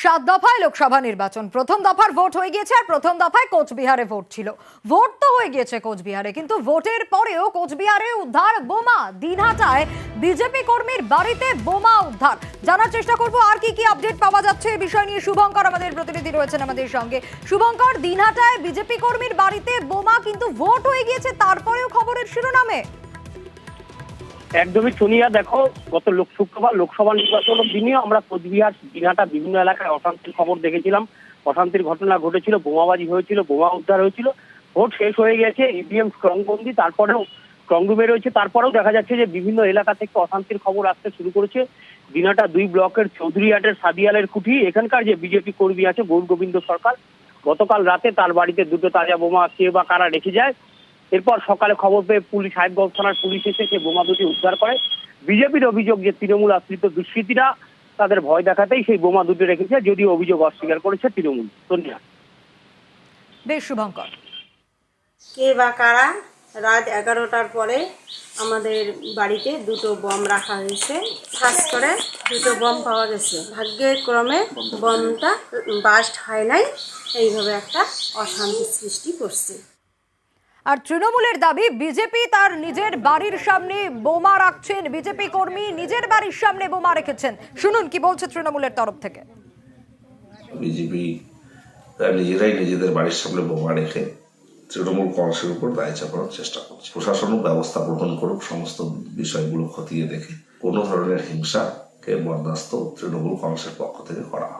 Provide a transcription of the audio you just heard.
সাত দফায় লোকসভা নির্বাচন, প্রথম দফার ভোট হয়ে গিয়েছে আর প্রথম দফায় কোচবিহারে ভোট ছিল। ভোট তো হয়ে গিয়েছে কোচবিহারে, কিন্তু ভোটের পরেও কোচবিহারে উদ্ধার বোমা। দিনহাটায় বিজেপি কর্মীর বাড়িতে বোমা উদ্ধার। জানার চেষ্টা করব আর কি কি আপডেট পাওয়া যাচ্ছে এই বিষয় নিয়ে। শুভঙ্কর আমাদের প্রতিনিধি রয়েছেন আমাদের সঙ্গে। শুভঙ্কর, দিনহাটায় বিজেপি কর্মীর বাড়িতে বোমা, কিন্তু ভোট হয়ে গিয়েছে, তারপরেও খবরের শিরোনামে। একদমই সোনিয়া, দেখো গত শুক্রবার লোকসভা নির্বাচনের দিনে আমরা কোচবিহার দিনহাটা বিভিন্ন এলাকায় অশান্তির খবর দেখেছিলাম। অশান্তির ঘটনা ঘটেছিল, বোমাবাজি হয়েছিল, বোমা উদ্ধার হয়েছিল। ভোট শেষ হয়ে গেছে, ইভিএম স্ট্রংবন্দি, তারপরেও স্ট্রংরুমে রয়েছে। তারপরেও দেখা যাচ্ছে যে বিভিন্ন এলাকা থেকে অশান্তির খবর আসতে শুরু করেছে। দিনহাটা 2 ব্লকের চৌধুরীহাটের সাদিয়ালের কুঠি, এখানকার যে বিজেপি কর্মী আছে গৌর গোবিন্দ সরকার, গতকাল রাতে তার বাড়িতে দুটো তাজা বোমা কে বা কারা রেখে যায়। এরপর সকালে খবর পেয়ে পুলিশ, সাহেবগঞ্জ থানার পুলিশ এসে সে বোমা দুটি উদ্ধার করে। বিজেপির অভিযোগ যে তৃণমূল আশ্রিত দুষ্কৃতীরা তাদের ভয় দেখাতেই সেই বোমা দুটি রেখেছে, যদিও অভিযোগ অস্বীকার করেছে তৃণমূল। সোনিয়া, বেশ শুভঙ্কর। কে বা কারা রাত 11টার পরে আমাদের বাড়িতে দুটো বম রাখা হয়েছে। খাস করে দুটো বম পাওয়া গেছে, ভাগ্যের ক্রমে বমটা বাস্ট হয় নাই। এইভাবে একটা অশান্তি সৃষ্টি করছে। আর তৃণমূলের দাবি, বিজেপি তার নিজের বাড়ির সামনে বোমা রাখছেন, বিজেপি কর্মী নিজের বাড়ির সামনে বোমা রেখেছেন। শুনুন কি বলছে তৃণমূলের তরফ থেকে। বিজেপি নিজেরাই নিজেদের বাড়ির সামনে বোমা রেখে তৃণমূল কংগ্রেসের উপর দায় চাপানোর চেষ্টা করছে। প্রশাসনও ব্যবস্থা গ্রহণ করুক, সমস্ত বিষয়গুলো খতিয়ে দেখে কোনো ধরনের হিংসাকে বরদাস্ত তৃণমূল কংগ্রেসের পক্ষ থেকে করা হবে।